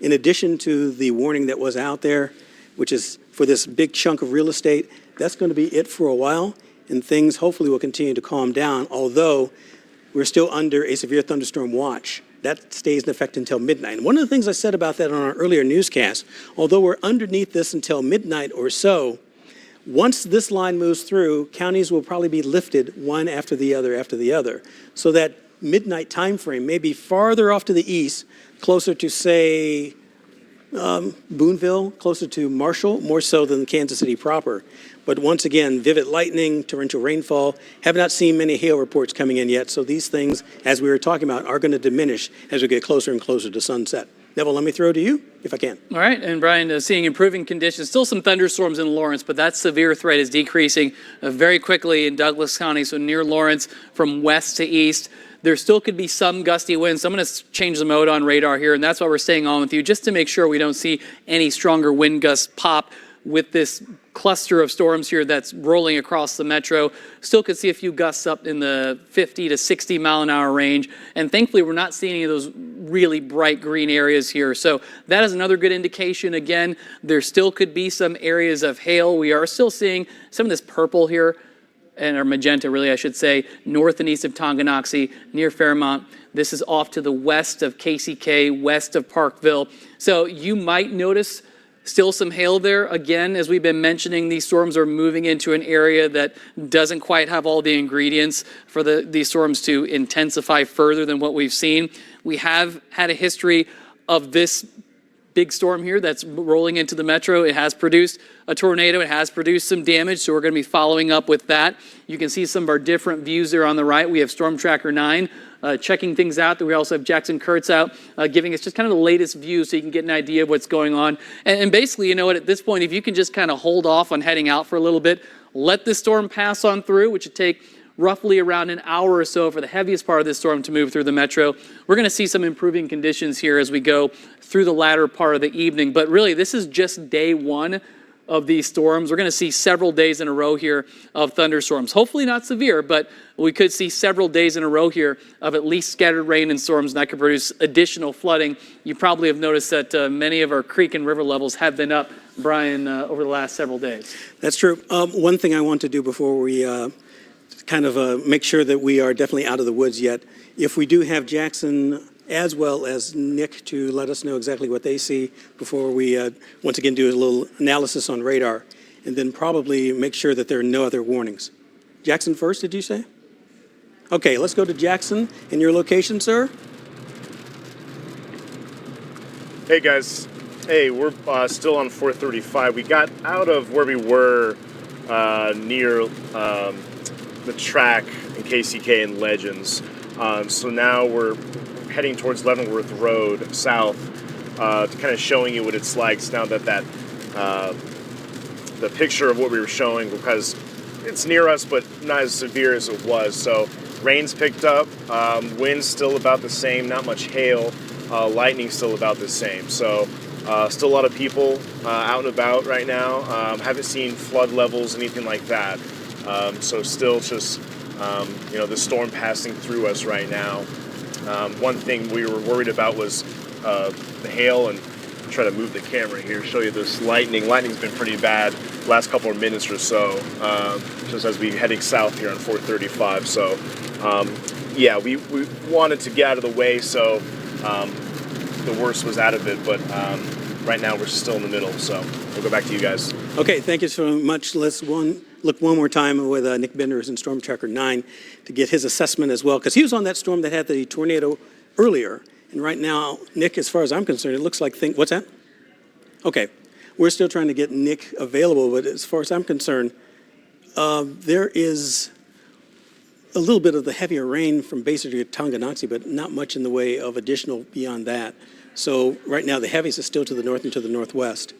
in addition to the warning that was out there, which is for this big chunk of real estate, that's going to be it for a while, and things hopefully will continue to calm down, although we're still under a severe thunderstorm watch. That stays in effect until midnight. And one of the things I said about that on our earlier newscast, although we're underneath this until midnight or so, once this line moves through, counties will probably be lifted one after the other. So that midnight time frame may be farther off to the east, closer to, say, Boonville, closer to Marshall, more so than Kansas City proper. But once again, vivid lightning, torrential rainfall, have not seen many hail reports coming in yet. So these things, as we were talking about, are going to diminish as we get closer and closer to sunset. Neville, let me throw to you, if I can. All right, and Brian, seeing improving conditions, still some thunderstorms in Lawrence, but that severe threat is decreasing very quickly in Douglas County, so near Lawrence from west to east. There still could be some gusty winds. So I'm going to change the mode on radar here, and that's why we're staying on with you, just to make sure we don't see any stronger wind gusts pop with this cluster of storms here that's rolling across the metro. Still could see a few gusts up in the 50 to 60 mile an hour range. And thankfully, we're not seeing any of those really bright green areas here. So that is another good indication. Again, there still could be some areas of hail. We are still seeing some of this purple here, and or magenta really, I should say, north and east of Tonganoxie, near Fairmont. This is off to the west of KCK, west of Parkville. So you might notice still some hail there. Again, as we've been mentioning, these storms are moving into an area that doesn't quite have all the ingredients for these storms to intensify further than what we've seen. We have had a history of this big storm here that's rolling into the metro. It has produced a tornado. It has produced some damage, so we're going to be following up with that. You can see some of our different views there on the right. We have Storm Tracker 9 checking things out. We also have Jackson Kurtz out giving us just kind of the latest view so you can get an idea of what's going on. And basically, you know what, at this point, if you can just kind of hold off on heading out for a little bit, let this storm pass on through, which would take roughly around an hour or so for the heaviest part of this storm to move through the metro. We're going to see some improving conditions here as we go through the latter part of the evening. But really, this is just day one of these storms. We're going to see several days in a row here of thunderstorms. Hopefully not severe, but we could see several days in a row here of at least scattered rain and storms, and that could produce additional flooding. You probably have noticed that many of our creek and river levels have been up, Brian, over the last several days. That's true. One thing I want to do before we make sure that we are definitely out of the woods yet, if we do have Jackson as well as Nick to let us know exactly what they see before we once again do a little analysis on radar, and then probably make sure that there are no other warnings. Jackson first, did you say? Okay, let's go to Jackson. And your location, sir? Hey guys. Hey, we're still on 435. We got out of where we were near the track in KCK and Legends. So now we're heading towards Leavenworth Road south to kind of showing you what it's like now that the picture of what we were showing, because it's near us but not as severe as it was. So rain's picked up, wind's still about the same, not much hail, lightning still about the same. So still a lot of people out and about right now. Haven't seen flood levels, anything like that. So still just, the storm passing through us right now. One thing we were worried about was the hail, and I'll try to move the camera here, show you this lightning. Lightning's been pretty bad the last couple of minutes or so, just as we're heading south here on 435. So, yeah, we wanted to get out of the way so the worst was out of it, but right now we're still in the middle, so we'll go back to you guys. Okay, thank you so much. Let's look one more time with Nick Bender, who's in Storm Tracker 9, to get his assessment as well, because he was on that storm that had the tornado earlier. And right now, Nick, as far as I'm concerned, it looks like what's that? Okay, we're still trying to get Nick available, but as far as I'm concerned, there is a little bit of the heavier rain from basically Tonganoxie, but not much in the way of additional beyond that. So right now, the heaviest is still to the north and to the northwest.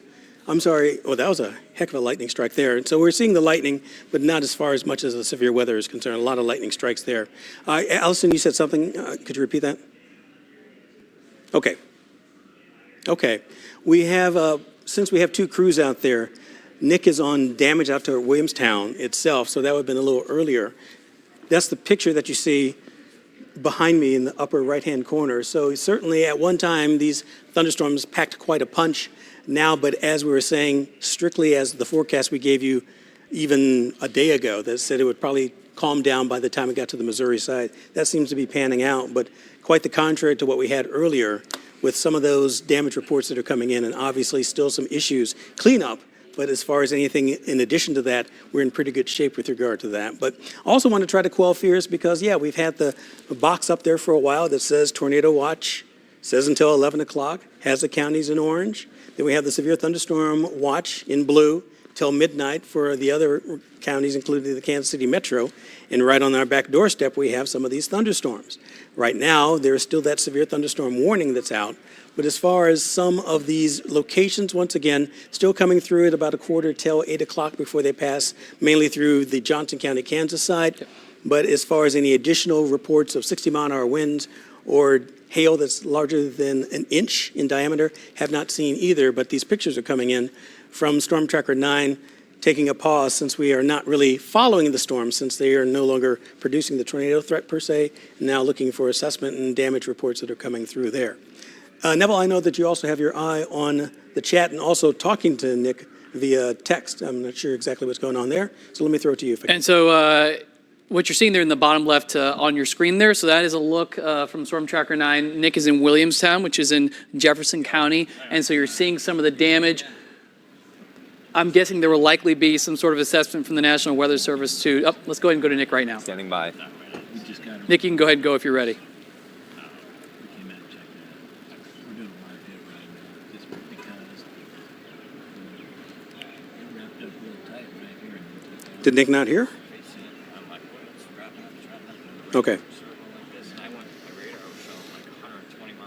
I'm sorry, that was a heck of a lightning strike there. So we're seeing the lightning, but not as far as much as the severe weather is concerned. A lot of lightning strikes there. Allison, you said something. Could you repeat that? Okay. Okay. We have, since we have two crews out there, Nick is on damage out to Williamstown itself, so that would have been a little earlier. That's the picture that you see behind me in the upper right-hand corner. So certainly at one time, these thunderstorms packed quite a punch now, but as we were saying, strictly as the forecast we gave you even a day ago that said it would probably calm down by the time it got to the Missouri side, that seems to be panning out, but quite the contrary to what we had earlier with some of those damage reports that are coming in, and obviously still some issues. Cleanup. But as far as anything in addition to that, we're in pretty good shape with regard to that. But I also want to try to quell fears because, yeah, we've had the box up there for a while that says tornado watch, says until 11 o'clock, has the counties in orange. Then we have the severe thunderstorm watch in blue till midnight for the other counties, including the Kansas City Metro. And right on our back doorstep, we have some of these thunderstorms. Right now, there is still that severe thunderstorm warning that's out. But as far as some of these locations, once again, still coming through at about a quarter till 8 o'clock before they pass, mainly through the Johnson County, Kansas side. Yep. But as far as any additional reports of 60-mile-an-hour winds or hail that's larger than an inch in diameter, have not seen either. But these pictures are coming in from Storm Tracker 9, taking a pause since we are not really following the storm, since they are no longer producing the tornado threat per se, and now looking for assessment and damage reports that are coming through there. Neville, I know that you also have your eye on the chat and also talking to Nick via text. I'm not sure exactly what's going on there, so let me throw it to you. And so what you're seeing there in the bottom left on your screen there, so that is a look from Storm Tracker 9. Nick is in Williamstown, which is in Jefferson County, and so you're seeing some of the damage. I'm guessing there will likely be some sort of assessment from the National Weather Service too. Oh, let's go ahead and go to Nick right now. Standing by. Nick, you can go ahead and go if you're ready. Did Nick not hear? Okay.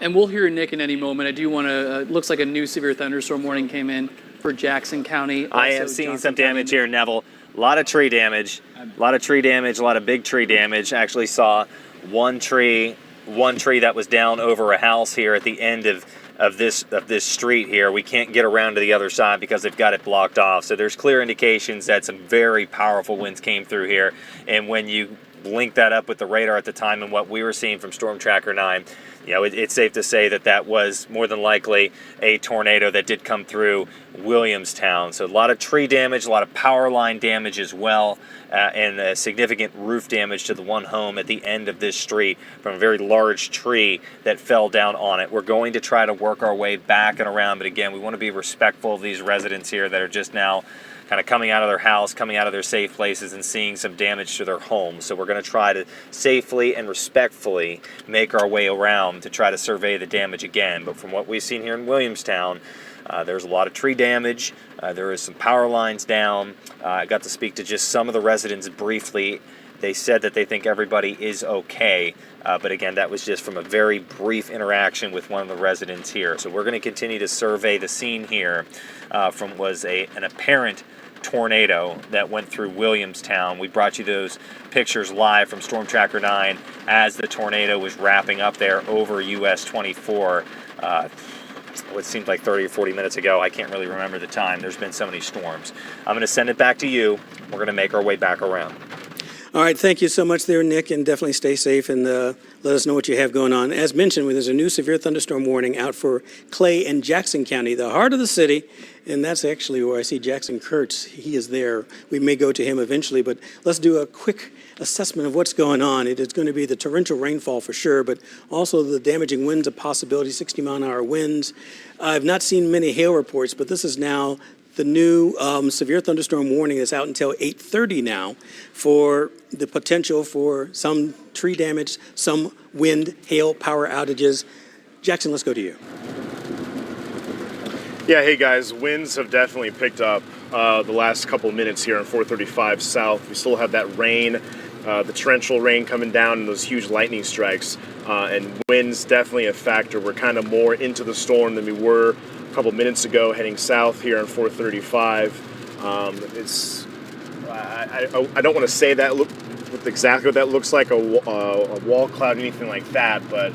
And we'll hear Nick in any moment. I do want to, looks like a new severe thunderstorm warning came in for Jackson County. I am seeing some damage here, Neville. A lot of tree damage, a lot of big tree damage. Actually saw one tree that was down over a house here at the end of this street here. We can't get around to the other side because they've got it blocked off. So there's clear indications that some very powerful winds came through here. And when you link that up with the radar at the time and what we were seeing from Storm Tracker 9, you know, it's safe to say that was more than likely a tornado that did come through Williamstown. So a lot of tree damage, a lot of power line damage as well, and significant roof damage to the one home at the end of this street from a very large tree that fell down on it. We're going to try to work our way back and around, but again, we want to be respectful of these residents here that are just now kind of coming out of their house, coming out of their safe places and seeing some damage to their homes. So we're going to try to safely and respectfully make our way around to try to survey the damage again. But from what we've seen here in Williamstown, there's a lot of tree damage. There is some power lines down. I got to speak to just some of the residents briefly. They said that they think everybody is okay. But again, that was just from a very brief interaction with one of the residents here. So we're going to continue to survey the scene here from was an apparent tornado that went through Williamstown. We brought you those pictures live from Storm Tracker 9 as the tornado was wrapping up there over US 24. What seemed like 30 or 40 minutes ago. I can't really remember the time. There's been so many storms. I'm going to send it back to you. We're going to make our way back around. All right, thank you so much there, Nick, and definitely stay safe and let us know what you have going on. As mentioned, there's a new severe thunderstorm warning out for Clay and Jackson County, the heart of the city, and that's actually where I see Jackson Kurtz. He is there. We may go to him eventually, but let's do a quick assessment of what's going on. It is going to be the torrential rainfall for sure, but also the damaging winds, a possibility, 60-mile-an-hour winds. I've not seen many hail reports, but this is now the new severe thunderstorm warning is out until 8:30 now for the potential for some tree damage, some wind, hail, power outages. Jackson, let's go to you. Yeah, hey guys, winds have definitely picked up the last couple minutes here on 435 South. We still have that rain, the torrential rain coming down and those huge lightning strikes. And winds definitely a factor. We're kind of more into the storm than we were a couple minutes ago heading south here on 435. I don't want to say that exactly what that looks like, a wall cloud, anything like that, but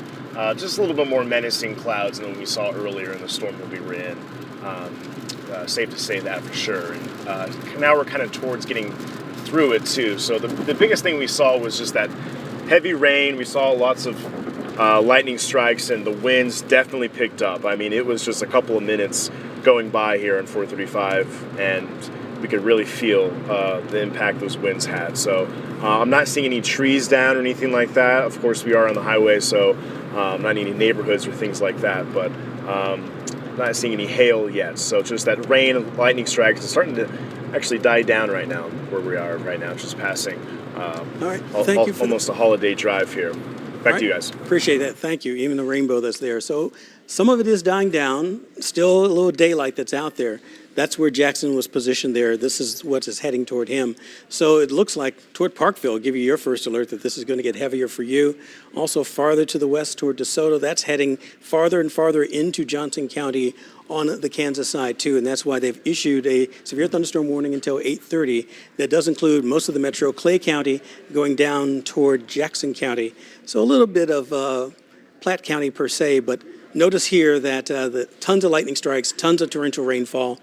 just a little bit more menacing clouds than we saw earlier in the storm that we were in. Safe to say that for sure. And now we're kind of towards getting through it too. So the biggest thing we saw was just that heavy rain. We saw lots of lightning strikes, and the winds definitely picked up. I mean, it was just a couple of minutes going by here on 435, and we could really feel the impact those winds had. So I'm not seeing any trees down or anything like that. Of course, we are on the highway, so not any neighborhoods or things like that, but not seeing any hail yet. So just that rain and lightning strikes is starting to actually die down right now where we are right now, just passing. All right, thank you for almost a holiday drive here. Back to you guys. Appreciate that. Thank you. Even the rainbow that's there. So some of it is dying down. Still a little daylight that's out there. That's where Jackson was positioned there. This is what is heading toward him. So it looks like toward Parkville, I'll give you your first alert that this is going to get heavier for you. Also farther to the west toward DeSoto, that's heading farther and farther into Johnson County on the Kansas side too, and that's why they've issued a severe thunderstorm warning until 8:30. That does include most of the metro Clay County going down toward Jackson County. So a little bit of Platte County per se, but notice here that the tons of lightning strikes, tons of torrential rainfall,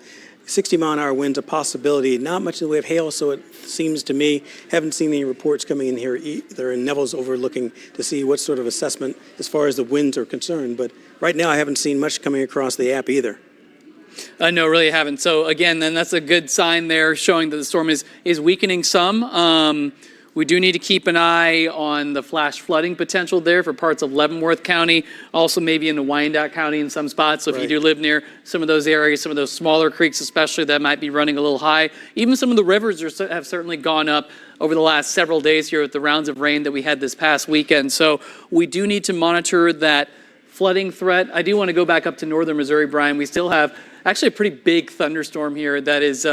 60-mile-an-hour winds a possibility. Not much in the way of hail, so it seems to me, haven't seen any reports coming in here either, and Neville's overlooking to see what sort of assessment as far as the winds are concerned. But right now I haven't seen much coming across the app either. No, really haven't. So again, then that's a good sign there showing that the storm is weakening some. We do need to keep an eye on the flash flooding potential there for parts of Leavenworth County, also maybe in the Wyandotte County in some spots. So if you do live near some of those areas, some of those smaller creeks especially, that might be running a little high. Even some of the rivers have certainly gone up over the last several days here with the rounds of rain that we had this past weekend. So we do need to monitor that flooding threat. I do want to go back up to northern Missouri, Brian. We still have actually a pretty big thunderstorm here that is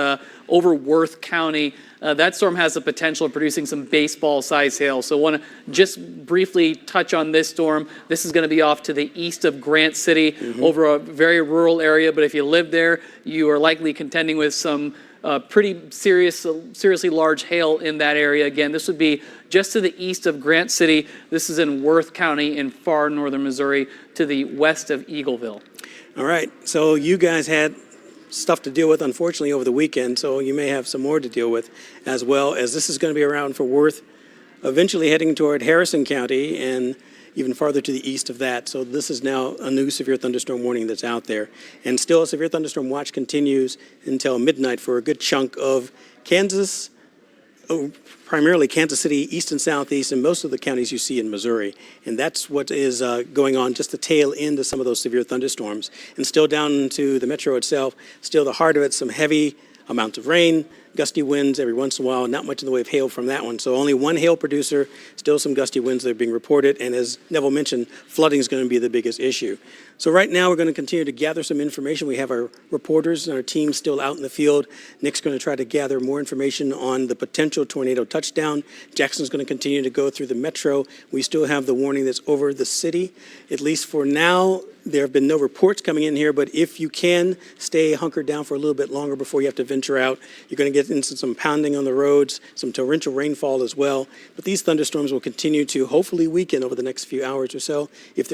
over Worth County. That storm has the potential of producing some baseball-sized hail. So I want to just briefly touch on this storm. This is going to be off to the east of Grant City over a very rural area. But if you live there, you are likely contending with some pretty seriously large hail in that area. Again, this would be just to the east of Grant City. This is in Worth County in far northern Missouri to the west of Eagleville. All right, so you guys had stuff to deal with, unfortunately, over the weekend, so you may have some more to deal with as well, as this is going to be around for Worth, eventually heading toward Harrison County and even farther to the east of that. So this is now a new severe thunderstorm warning that's out there. And still a severe thunderstorm watch continues until midnight for a good chunk of Kansas, primarily Kansas City, east and southeast, and most of the counties you see in Missouri. And that's what is going on, just the tail end of some of those severe thunderstorms. And still down to the metro itself, still the heart of it, some heavy amounts of rain, gusty winds every once in a while, not much in the way of hail from that one. So only one hail producer, still some gusty winds that are being reported. And as Neville mentioned, flooding is going to be the biggest issue. So right now we're going to continue to gather some information. We have our reporters and our team still out in the field. Nick's going to try to gather more information on the potential tornado touchdown. Jackson's going to continue to go through the metro. We still have the warning that's over the city. At least for now, there have been no reports coming in here, but if you can stay hunkered down for a little bit longer before you have to venture out, you're going to get into some pounding on the roads, some torrential rainfall as well. But these thunderstorms will continue to hopefully weaken over the next few hours or so. If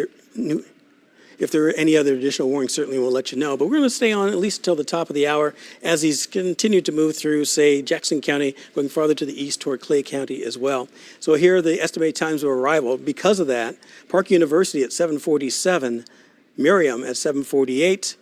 there are any other additional warnings, certainly we'll let you know. But we're going to stay on at least until the top of the hour as he's continued to move through, say, Jackson County, going farther to the east toward Clay County as well. So here are the estimated times of arrival. Because of that, Park University at 7:47, Miriam at 7:48,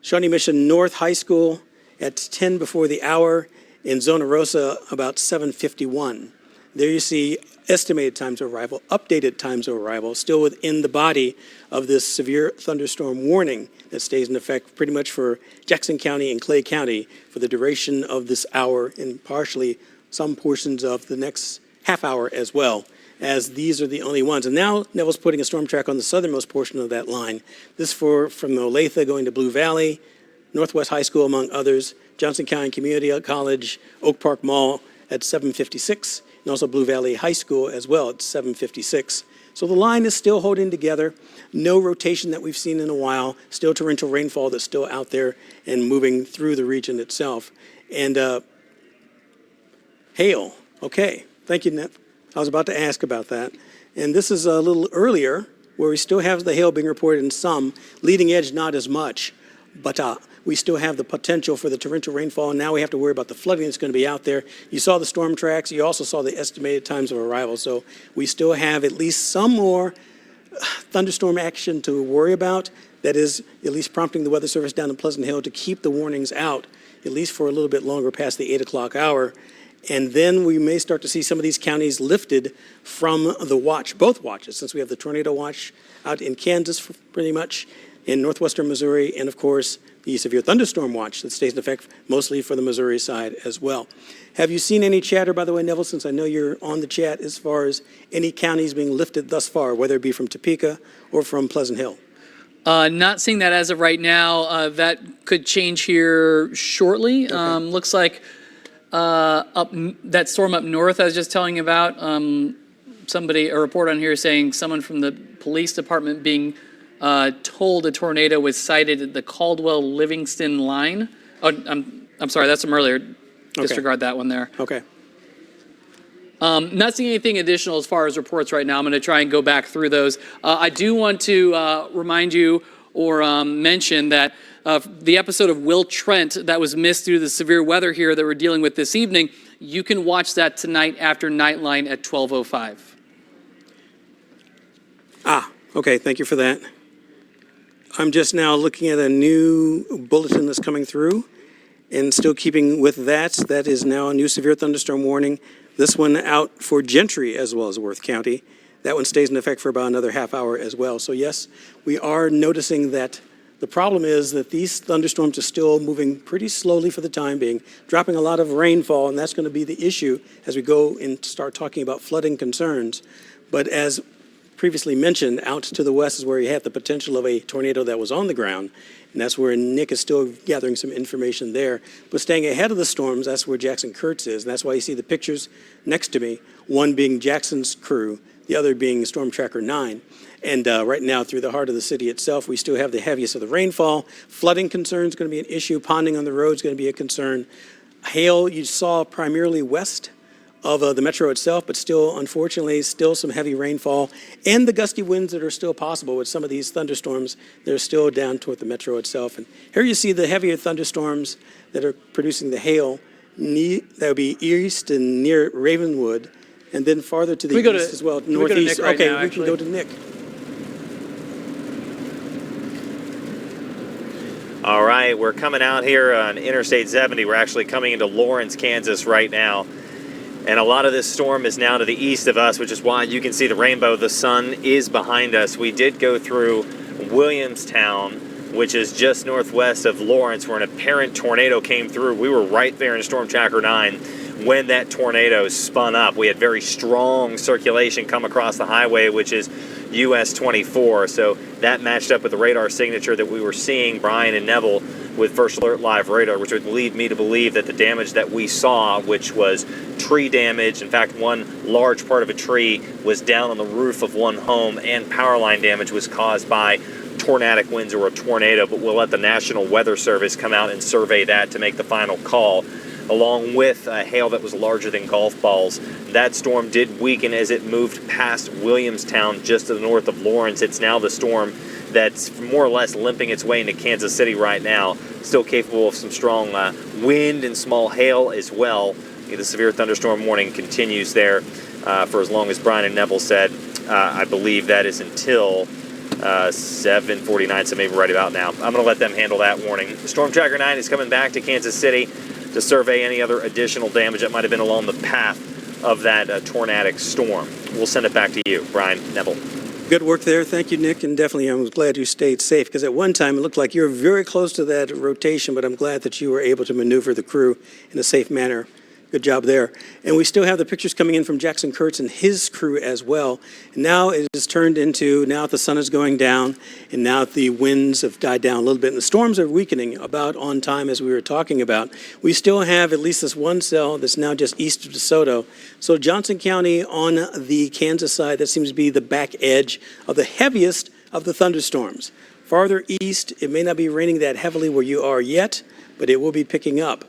Shawnee Mission North High School at 10 before the hour, and Zona Rosa about 7:51. There you see estimated times of arrival, updated times of arrival, still within the body of this severe thunderstorm warning that stays in effect pretty much for Jackson County and Clay County for the duration of this hour and partially some portions of the next half hour as well, as these are the only ones. And now Neville's putting a storm track on the southernmost portion of that line. This from Olathe going to Blue Valley, Northwest High School, among others, Johnson County Community College, Oak Park Mall at 7:56, and also Blue Valley High School as well at 7:56. So the line is still holding together. No rotation that we've seen in a while. Still torrential rainfall that's still out there and moving through the region itself. And hail. Okay, thank you, Nev. I was about to ask about that. And this is a little earlier where we still have the hail being reported in some, leading edge not as much. but we still have the potential for the torrential rainfall, and now we have to worry about the flooding that's going to be out there. You saw the storm tracks. You also saw the estimated times of arrival. So we still have at least some more thunderstorm action to worry about. That is at least prompting the Weather Service down in Pleasant Hill to keep the warnings out, at least for a little bit longer past the 8 o'clock hour. And then we may start to see some of these counties lifted from the watch, both watches, since we have the tornado watch out in Kansas pretty much, in northwestern Missouri, and of course, the severe thunderstorm watch that stays in effect mostly for the Missouri side as well. Have you seen any chatter, by the way, Neville, since I know you're on the chat, as far as any counties being lifted thus far, whether it be from Topeka or from Pleasant Hill? Not seeing that as of right now. That could change here shortly. Okay. Looks like that storm up north I was just telling you about, a report on here saying someone from the police department being told a tornado was sighted at the Caldwell-Livingston line. Oh, I'm sorry, that's from earlier. Disregard that one there. Okay. Not seeing anything additional as far as reports right now. I'm going to try and go back through those. I do want to remind you or mention that the episode of Will Trent that was missed due to the severe weather here that we're dealing with this evening, you can watch that tonight after Nightline at 12:05. Okay, thank you for that. I'm just now looking at a new bulletin that's coming through, and still keeping with that, that is now a new severe thunderstorm warning. This one out for Gentry as well as Worth County. That one stays in effect for about another half hour as well. So yes, we are noticing that the problem is that these thunderstorms are still moving pretty slowly for the time being, dropping a lot of rainfall, and that's going to be the issue as we go and start talking about flooding concerns. But as previously mentioned, out to the west is where you had the potential of a tornado that was on the ground, and that's where Nick is still gathering some information there. But staying ahead of the storms, that's where Jackson Kurtz is, and that's why you see the pictures next to me, one being Jackson's crew, the other being Storm Tracker 9. And right now, through the heart of the city itself, we still have the heaviest of the rainfall. Flooding concerns is going to be an issue. Ponding on the road is going to be a concern. Hail, you saw primarily west of the metro itself, but still, unfortunately, still some heavy rainfall. And the gusty winds that are still possible with some of these thunderstorms, they're still down toward the metro itself. And here you see the heavier thunderstorms that are producing the hail. That would be east and near Ravenwood, and then farther to the east as well, northeast. Okay, we can go to Nick. All right, we're coming out here on Interstate 70. We're actually coming into Lawrence, Kansas right now. And a lot of this storm is now to the east of us, which is why you can see the rainbow. The sun is behind us. We did go through Williamstown, which is just northwest of Lawrence, where an apparent tornado came through. We were right there in Storm Tracker 9 when that tornado spun up. We had very strong circulation come across the highway, which is US 24. So that matched up with the radar signature that we were seeing, Brian and Neville, with First Alert Live radar, which would lead me to believe that the damage that we saw, which was tree damage, in fact, one large part of a tree was down on the roof of one home, and power line damage was caused by tornadic winds or a tornado. But we'll let the National Weather Service come out and survey that to make the final call, along with hail that was larger than golf balls. That storm did weaken as it moved past Williamstown, just to the north of Lawrence. It's now the storm that's more or less limping its way into Kansas City right now, still capable of some strong wind and small hail as well. The severe thunderstorm warning continues there for as long as Brian and Neville said. I believe that is until 7:49, so maybe right about now. I'm going to let them handle that warning. Storm Tracker 9 is coming back to Kansas City to survey any other additional damage that might have been along the path of that tornadic storm. We'll send it back to you, Brian, Neville. Good work there. Thank you, Nick. And definitely I'm glad you stayed safe, because at one time it looked like you were very close to that rotation, but I'm glad that you were able to maneuver the crew in a safe manner. Good job there. And we still have the pictures coming in from Jackson Kurtz and his crew as well. And now it is turned into, now that the sun is going down, and now that the winds have died down a little bit, and the storms are weakening about on time as we were talking about, we still have at least this one cell that's now just east of DeSoto. So Johnson County on the Kansas side, that seems to be the back edge of the heaviest of the thunderstorms. Farther east, it may not be raining that heavily where you are yet, but it will be picking up.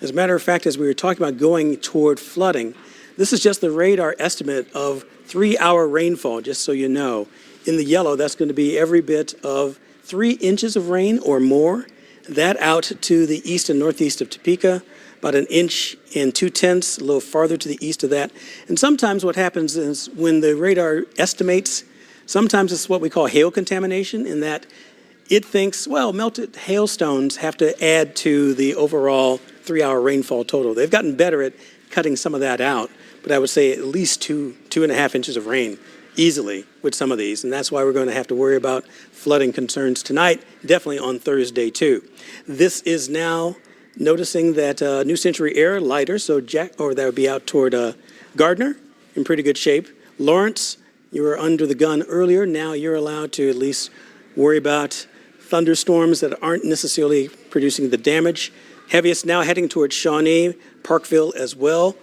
As a matter of fact, as we were talking about going toward flooding, this is just the radar estimate of 3-hour rainfall, just so you know. In the yellow, that's going to be every bit of 3 inches of rain or more. That out to the east and northeast of Topeka, about 1 2/10 inches, a little farther to the east of that. And sometimes what happens is when the radar estimates, sometimes it's what we call hail contamination, in that it thinks, well, melted hailstones have to add to the overall 3-hour rainfall total. They've gotten better at cutting some of that out, but I would say at least 2.5 inches of rain easily with some of these. And that's why we're going to have to worry about flooding concerns tonight, definitely on Thursday too. This is now noticing that New Century Air lighter, so that would be out toward Gardner, in pretty good shape. Lawrence, you were under the gun earlier. Now you're allowed to at least worry about thunderstorms that aren't necessarily producing the damage. Heaviest now heading towards Shawnee, Parkville as well.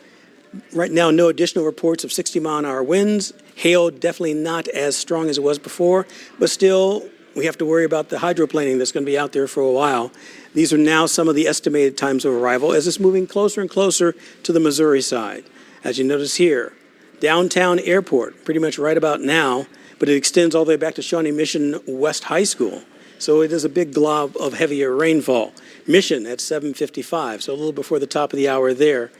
Right now, no additional reports of 60-mile-an-hour winds. Hail definitely not as strong as it was before, but still we have to worry about the hydroplaning that's going to be out there for a while. These are now some of the estimated times of arrival as it's moving closer and closer to the Missouri side. As you notice here, downtown airport, pretty much right about now, but it extends all the way back to Shawnee Mission West High School. So it is a big glob of heavier rainfall. Mission at 7:55, so a little before the top of the hour there.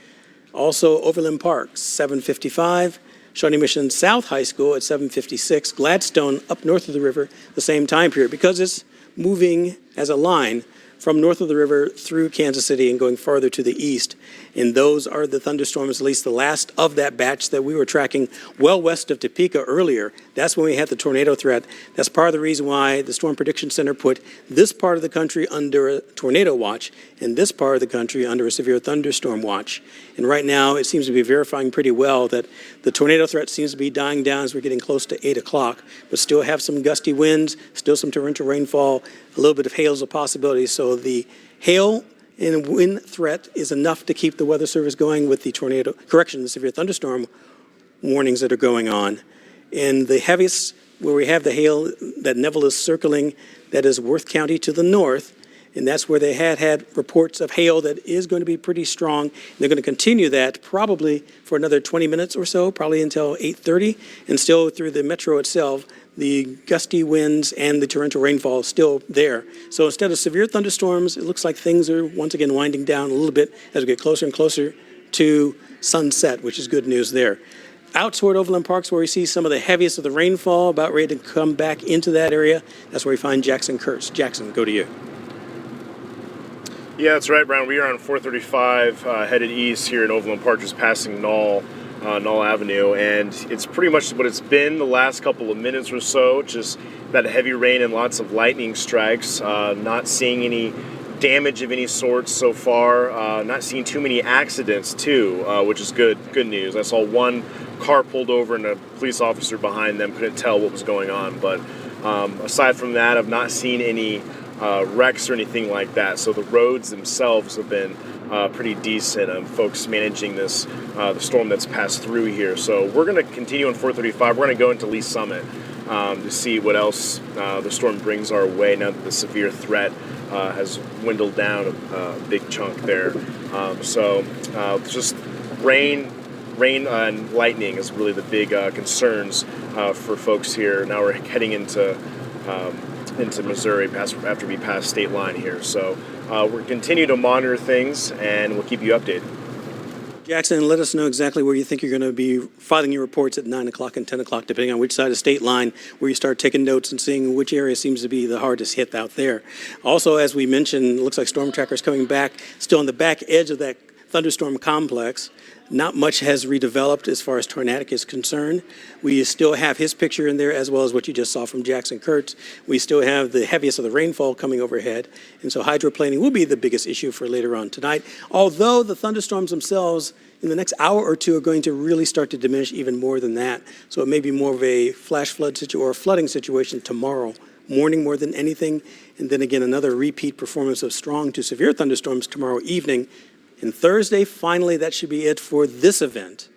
Also Overland Park, 7:55. Shawnee Mission South High School at 7:56. Gladstone up north of the river, the same time period, because it's moving as a line from north of the river through Kansas City and going farther to the east. And those are the thunderstorms, at least the last of that batch that we were tracking well west of Topeka earlier. That's when we had the tornado threat. That's part of the reason why the Storm Prediction Center put this part of the country under a tornado watch and this part of the country under a severe thunderstorm watch. And right now, it seems to be verifying pretty well that the tornado threat seems to be dying down as we're getting close to 8 o'clock, but still have some gusty winds, still some torrential rainfall, a little bit of hail is a possibility. So the hail and wind threat is enough to keep the Weather Service going with the the severe thunderstorm warnings that are going on. And the heaviest, where we have the hail that Neville is circling, that is Worth County to the north. And that's where they had reports of hail that is going to be pretty strong. They're going to continue that probably for another 20 minutes or so, probably until 8:30. And still through the metro itself, the gusty winds and the torrential rainfall is still there. So instead of severe thunderstorms, it looks like things are once again winding down a little bit as we get closer and closer to sunset, which is good news there. Out toward Overland Parks, where we see some of the heaviest of the rainfall, about ready to come back into that area. That's where we find Jackson Kurtz. Jackson, go to you. Yeah, that's right, Brian. We are on 435 headed east here in Overland Park, just passing Knoll Avenue, and it's pretty much what it's been the last couple of minutes or so, just that heavy rain and lots of lightning strikes. Not seeing any damage of any sort so far. Not seeing too many accidents too, which is good news. I saw one car pulled over and a police officer behind them couldn't tell what was going on, but aside from that, I've not seen any wrecks or anything like that. So the roads themselves have been pretty decent. Folks managing this the storm that's passed through here. So we're going to continue on 435. We're going to go into Lee Summit to see what else the storm brings our way now that the severe threat has dwindled down a big chunk there. So just rain and lightning is really the big concerns for folks here. Now we're heading into Missouri after we pass state line here. So we'll continue to monitor things and we'll keep you updated. Jackson, let us know exactly where you think you're going to be filing your reports at 9 o'clock and 10 o'clock, depending on which side of state line, where you start taking notes and seeing which area seems to be the hardest hit out there. Also, as we mentioned, it looks like Storm Tracker's coming back, still on the back edge of that thunderstorm complex. Not much has redeveloped as far as Tornadic is concerned. We still have his picture in there, as well as what you just saw from Jackson Kurtz. We still have the heaviest of the rainfall coming overhead, and so hydroplaning will be the biggest issue for later on tonight. Although the thunderstorms themselves in the next hour or two are going to really start to diminish even more than that. So it may be more of a flash flood situation or a flooding situation tomorrow morning more than anything, and then again another repeat performance of strong to severe thunderstorms tomorrow evening. And Thursday, finally, that should be it for this event.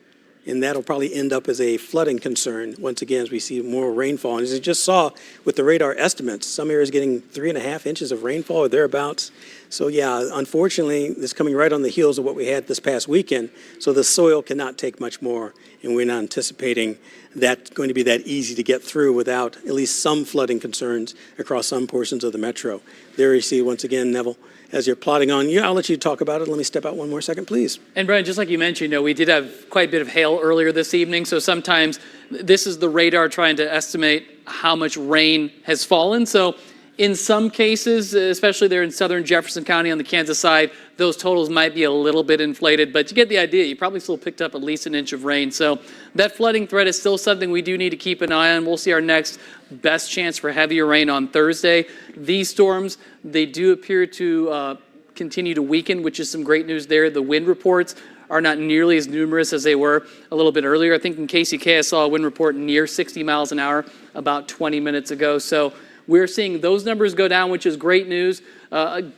And that'll probably end up as a flooding concern once again as we see more rainfall. And as you just saw with the radar estimates, some areas getting 3.5 inches of rainfall or thereabouts. So yeah, unfortunately, this is coming right on the heels of what we had this past weekend. So the soil cannot take much more. and we're not anticipating that going to be that easy to get through without at least some flooding concerns across some portions of the metro. There you see, once again, Neville, as you're plotting on, I'll let you talk about it. Let me step out one more second, please. And Brian, just like you mentioned, we did have quite a bit of hail earlier this evening, so sometimes this is the radar trying to estimate how much rain has fallen. So in some cases, especially there in southern Jefferson County on the Kansas side, those totals might be a little bit inflated, but you get the idea. You probably still picked up at least an inch of rain. So that flooding threat is still something we do need to keep an eye on. We'll see our next best chance for heavier rain on Thursday. These storms, they do appear to continue to weaken, which is some great news there. The wind reports are not nearly as numerous as they were a little bit earlier. I think in KCK I saw a wind report near 60 miles an hour about 20 minutes ago. So we're seeing those numbers go down, which is great news.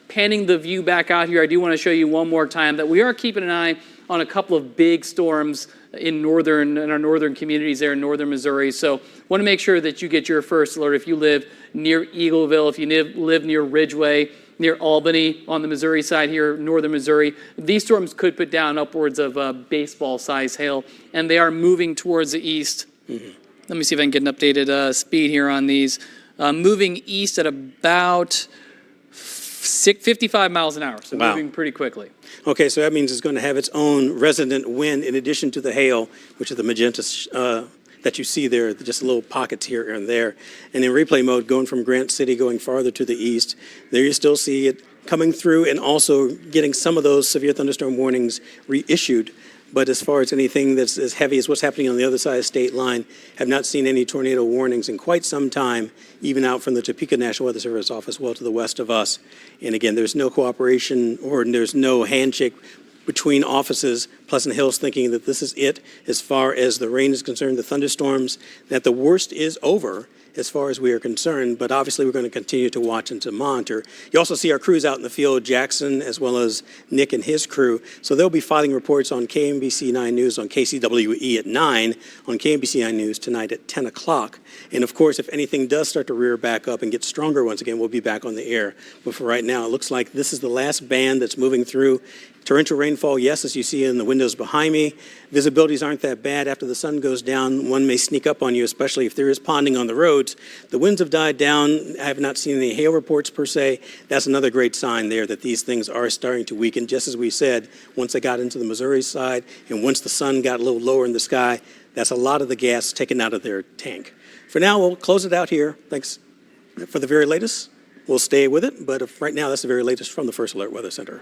Panning the view back out here, I do want to show you one more time that we are keeping an eye on a couple of big storms in our northern communities there in northern Missouri. So want to make sure that you get your first alert if you live near Eagleville, if you live near Ridgeway, near Albany on the Missouri side here, northern Missouri. These storms could put down upwards of baseball-sized hail, and they are moving towards the east. Let me see if I can get an updated speed here on these. Moving east at about 55 miles an hour, so Wow. moving pretty quickly. Okay, so that means it's going to have its own resident wind in addition to the hail, which is the magenta that you see there, just little pockets here and there. And in replay mode, going from Grant City, going farther to the east, there you still see it coming through and also getting some of those severe thunderstorm warnings reissued. But as far as anything that's as heavy as what's happening on the other side of state line, have not seen any tornado warnings in quite some time, even out from the Topeka National Weather Service office well to the west of us. And again, there's no cooperation or there's no handshake between offices. Pleasant Hill's thinking that this is it as far as the rain is concerned, the thunderstorms, that the worst is over as far as we are concerned, but obviously we're going to continue to watch and to monitor. You also see our crews out in the field, Jackson as well as Nick and his crew. So they'll be filing reports on KMBC 9 News, on KCWE at 9, on KMBC 9 News tonight at 10 o'clock. And of course, if anything does start to rear back up and get stronger once again, we'll be back on the air. But for right now, it looks like this is the last band that's moving through. Torrential rainfall, yes, as you see in the windows behind me. Visibilities aren't that bad. After the sun goes down, one may sneak up on you, especially if there is ponding on the roads. The winds have died down. I have not seen any hail reports per se. That's another great sign there that these things are starting to weaken. Just as we said, once they got into the Missouri side and once the sun got a little lower in the sky, that's a lot of the gas taken out of their tank. For now, we'll close it out here. Thanks for the very latest. We'll stay with it, but right now, that's the very latest from the First Alert Weather Center.